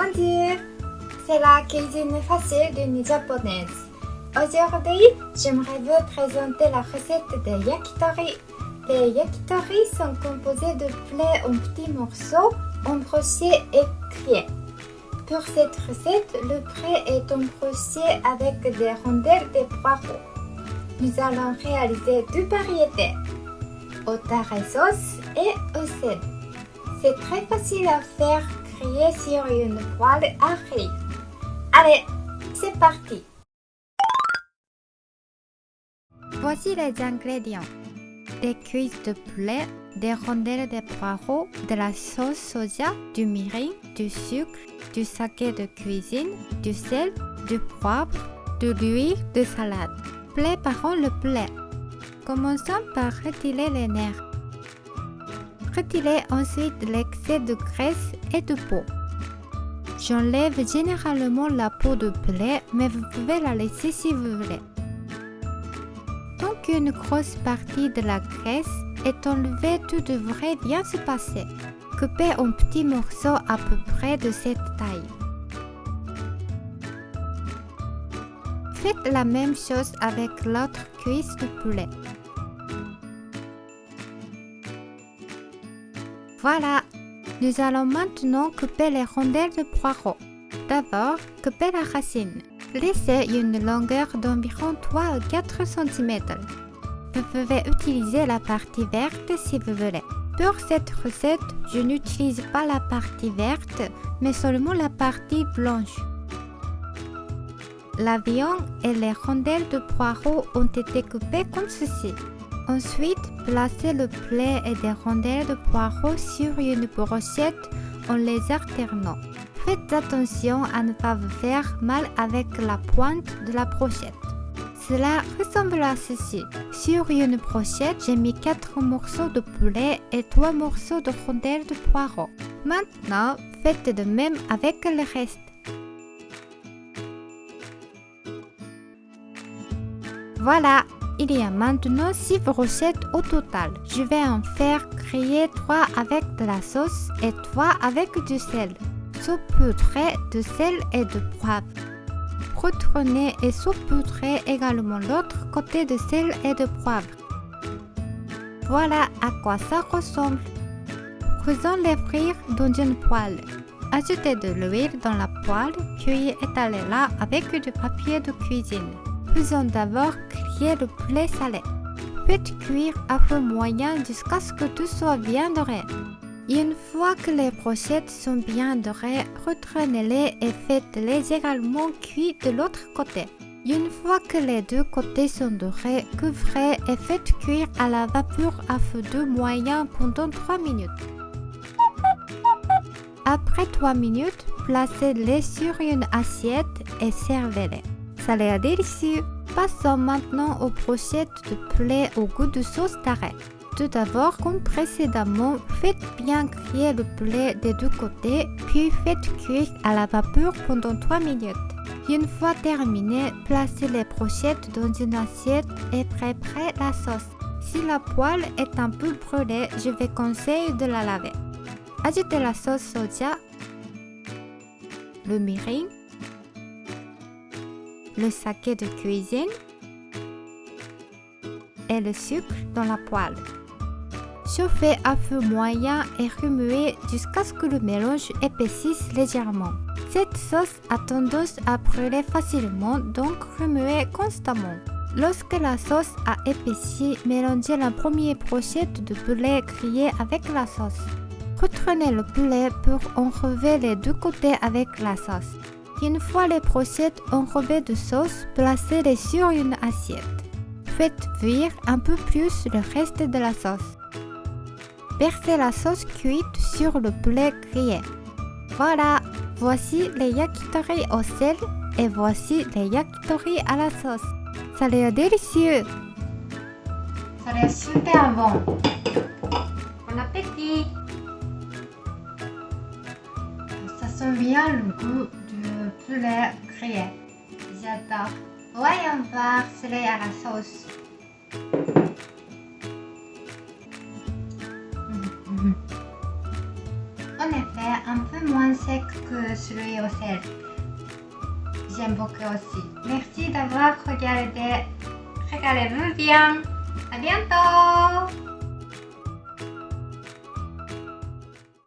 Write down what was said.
Bonjour, c'est la cuisine facile d'une japonaise. Aujourd'hui, j'aimerais vous présenter la recette des yakitori. Les yakitori sont composés de plats en petits morceaux, embrochés et cuits. Pour cette recette, le plat est embroché avec des rondelles de poireaux. Nous allons réaliser deux variétés, au taré sauce et au sel. C'est très facile à faire griller sur une poêle à riz. Allez, c'est parti! Voici les ingrédients. Des cuisses de poulet, des rondelles de poireaux, de la sauce soja, du mirin, du sucre, du saké de cuisine, du sel, du poivre, de l'huile de salade. Préparons le poulet. Commençons par retirer les nerfs. Retirez ensuite l'excès de graisse et de peau. J'enlève généralement la peau de poulet, mais vous pouvez la laisser si vous voulez. Tant qu'une grosse partie de la graisse est enlevée, tout devrait bien se passer. Coupez en petits morceaux à peu près de cette taille. Faites la même chose avec l'autre cuisse de poulet. Voilà, nous allons maintenant couper les rondelles de poireaux. D'abord, coupez la racine. Laissez une longueur d'environ 3 à 4 cm. Vous pouvez utiliser la partie verte si vous voulez. Pour cette recette, je n'utilise pas la partie verte, mais seulement la partie blanche. La viande et les rondelles de poireaux ont été coupées comme ceci. Ensuite, placez le poulet et des rondelles de poireaux sur une brochette en les alternant. Faites attention à ne pas vous faire mal avec la pointe de la brochette. Cela ressemble à ceci. Sur une brochette, j'ai mis 4 morceaux de poulet et 3 morceaux de rondelles de poireaux. Maintenant, faites de même avec le reste. Voilà, il y a maintenant 6 brochettes au total. Je vais en faire griller 3 avec de la sauce et 3 avec du sel. Saupoudrez de sel et de poivre. Retournez et saupoudrez également l'autre côté de sel et de poivre. Voilà à quoi ça ressemble. Faisons-les frire dans une poêle. Ajoutez de l'huile dans la poêle, puis étalez-la avec du papier de cuisine. Faisons d'abord griller le poulet salé. Faites cuire à feu moyen jusqu'à ce que tout soit bien doré. Une fois que les brochettes sont bien dorées, retournez-les et faites-les également cuire de l'autre côté. Une fois que les deux côtés sont dorés, couvrez et faites cuire à la vapeur à feu doux moyen pendant 3 minutes. Après 3 minutes, placez-les sur une assiette et servez-les. Ça a l'air délicieux. Passons maintenant aux brochettes de poulet au goût de sauce taré. Tout d'abord, comme précédemment, faites bien cuire le poulet des deux côtés, puis faites cuire à la vapeur pendant 3 minutes. Une fois terminé, placez les brochettes dans une assiette et préparez la sauce. Si la poêle est un peu brûlée, je vous conseille de la laver. Ajoutez la sauce soja, le mirin, le saké de cuisine et le sucre dans la poêle. Chauffez à feu moyen et remuez jusqu'à ce que le mélange épaississe légèrement. Cette sauce a tendance à brûler facilement, donc remuez constamment. Lorsque la sauce a épaissi, mélangez la première brochette de poulet grillé avec la sauce. Retournez le poulet pour enrober les deux côtés avec la sauce. Une fois les brochettes enrobées de sauce, placez-les sur une assiette. Faites cuire un peu plus le reste de la sauce. Versez la sauce cuite sur le poulet grillé. Voilà, voici les yakitori au sel et voici les yakitori à la sauce. Ça a l'air délicieux. Ça a l'air super bon. Bon appétit. Ça sent bien le goût du poulet grillé. J'adore. Voyons voir celui à la sauce. En effet, un peu moins sais que celui au sel. J'aime beaucoup aussi. Merci d'avoir regardé. Regardez-vous bien. À bientôt.